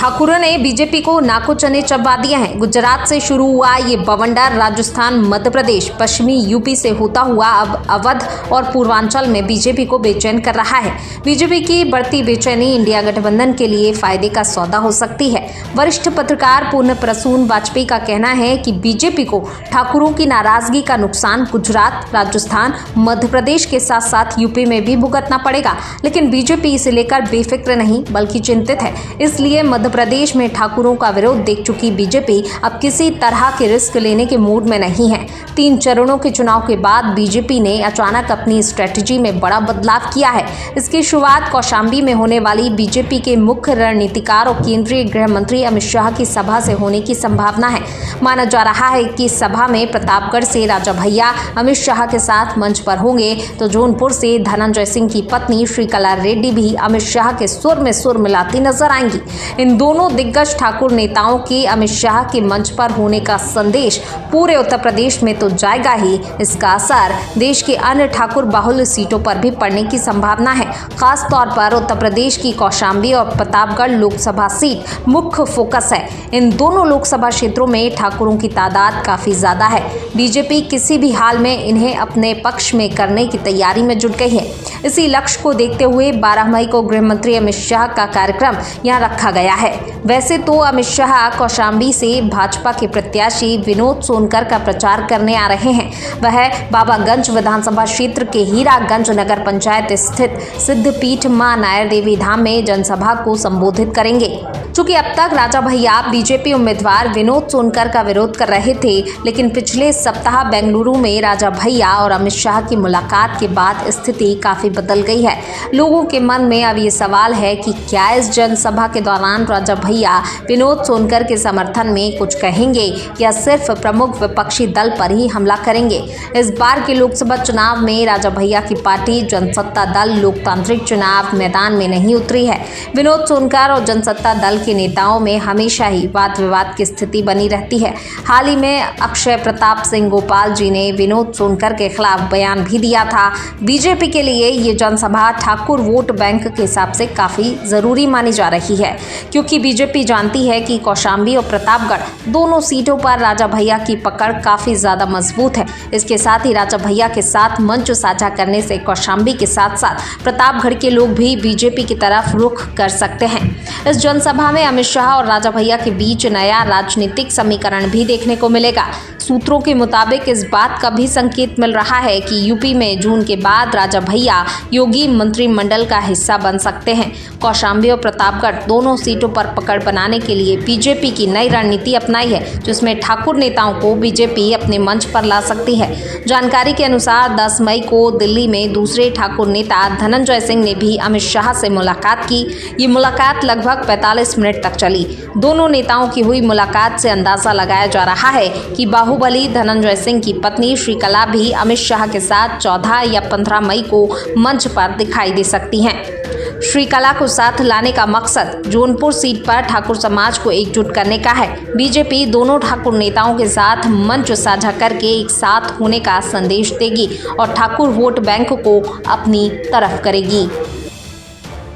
ठाकुरों ने बीजेपी को नाको चने चबा दिए हैं। गुजरात से शुरू हुआ ये बवंडर राजस्थान, मध्य प्रदेश, पश्चिमी यूपी से होता हुआ अब अवध और पूर्वांचल में बीजेपी को बेचैन कर रहा है। बीजेपी की बढ़ती बेचैनी इंडिया गठबंधन के लिए फायदे का सौदा हो सकती है। वरिष्ठ पत्रकार पूर्ण प्रसून वाजपेयी का कहना है कि बीजेपी को ठाकुरों की नाराजगी का नुकसान गुजरात, राजस्थान, मध्य प्रदेश के साथ साथ यूपी में भी भुगतना पड़ेगा, लेकिन बीजेपी इसे लेकर बेफिक्र नहीं बल्कि चिंतित है। इसलिए मध्य प्रदेश में ठाकुरों का विरोध देख चुकी बीजेपी अब किसी तरह के रिस्क लेने के मूड में नहीं है। 3 चरणों के चुनाव के बाद बीजेपी ने अचानक अपनी स्ट्रेटजी में बड़ा बदलाव किया है। इसकी शुरुआत कौशाम्बी में होने वाली बीजेपी के मुख्य रणनीतिकार और केंद्रीय गृह मंत्री अमित शाह की सभा से होने की संभावना है। माना जा रहा है कि इस सभा में प्रतापगढ़ से राजा भैया अमित शाह के साथ मंच पर होंगे, तो जौनपुर से धनंजय सिंह की पत्नी श्रीकला रेड्डी भी अमित शाह के सुर में सुर मिलाती नजर आएंगी। इन दोनों दिग्गज ठाकुर नेताओं के अमित शाह के मंच पर होने का संदेश पूरे उत्तर प्रदेश में तो जाएगा ही, इसका असर देश के अन्य ठाकुर बाहुल्य सीटों पर भी पड़ने की संभावना है। खास तौर पर उत्तर प्रदेश की कौशाम्बी और प्रतापगढ़ लोकसभा सीट मुख्य फोकस है। इन दोनों लोकसभा क्षेत्रों में ठाकुरों की तादाद काफी ज्यादा है। बीजेपी किसी भी हाल में इन्हें अपने पक्ष में करने की तैयारी में जुट गई है। इसी लक्ष्य को देखते हुए 12 मई को गृह मंत्री अमित शाह का कार्यक्रम यहां रखा गया है। वैसे तो अमित शाह कौशाम्बी से भाजपा के प्रत्याशी विनोद सोनकर का प्रचार करने आ रहे हैं। वह बाबागंज विधानसभा क्षेत्र के हीरागंज नगर पंचायत स्थित सिद्धपीठ मां नायर देवी धाम में जनसभा को संबोधित करेंगे। चूंकि अब तक राजा भैया बीजेपी उम्मीदवार विनोद सोनकर का विरोध कर रहे थे, लेकिन पिछले सप्ताह बेंगलुरु में राजा भैया और अमित शाह की मुलाकात के बाद स्थिति काफी बदल गई है। लोगों के मन में अब ये सवाल है कि क्या इस जनसभा के दौरान राजा भैया विनोद सोनकर के समर्थन में कुछ कहेंगे या सिर्फ प्रमुख विपक्षी दल पर ही हमला करेंगे। इस बार के लोकसभा चुनाव में राजा भैया की पार्टी जनसत्ता दल लोकतांत्रिक चुनाव मैदान में नहीं उतरी है। विनोद सोनकर और जनसत्ता दल के नेताओं में हमेशा ही वाद विवाद की स्थिति बनी रहती है। हाल ही में अक्षय प्रताप सिंह गोपाल जी ने विनोद सोनकर के खिलाफ बयान भी दिया था। बीजेपी के लिए ये जनसभा ठाकुर वोट बैंक के हिसाब से काफी जरूरी मानी जा रही है, क्योंकि बीजेपी जानती है कि कौशाम्बी और प्रतापगढ़ दोनों सीटों पर राजा भैया की पकड़ काफी ज्यादा मजबूत है। इसके साथ ही राजा भैया के साथ मंच साझा करने से कौशाम्बी के साथ साथ प्रतापगढ़ के लोग भी बीजेपी की तरफ रुख कर सकते हैं। इस जनसभा में अमित शाह और राजा भैया के बीच नया राजनीतिक समीकरण भी देखने को मिलेगा। सूत्रों के मुताबिक इस बात का भी संकेत मिल रहा है कि यूपी में जून के बाद राजा भैया योगी मंत्रिमंडल का हिस्सा बन सकते हैं। कौशाम्बी और प्रतापगढ़ दोनों सीटों पर पकड़ बनाने के लिए बीजेपी की नई रणनीति अपनाई है, जिसमें ठाकुर नेताओं को बीजेपी अपने मंच पर ला सकती है। जानकारी के अनुसार 10 मई को दिल्ली में दूसरे ठाकुर नेता धनंजय सिंह ने भी अमित शाह से मुलाकात की। ये मुलाकात लगभग 45 मिनट तक चली। दोनों नेताओं की हुई मुलाकात से अंदाजा लगाया जा रहा है कि बाहुबली धनंजय सिंह की पत्नी श्रीकला भी अमित शाह के साथ 14 या 15 मई को मंच पर दिखाई दे सकती हैं। श्रीकला को साथ लाने का मकसद जौनपुर सीट पर ठाकुर समाज को एकजुट करने का है। बीजेपी दोनों ठाकुर नेताओं के साथ मंच साझा करके एक साथ होने का संदेश देगी और ठाकुर वोट बैंक को अपनी तरफ करेगी।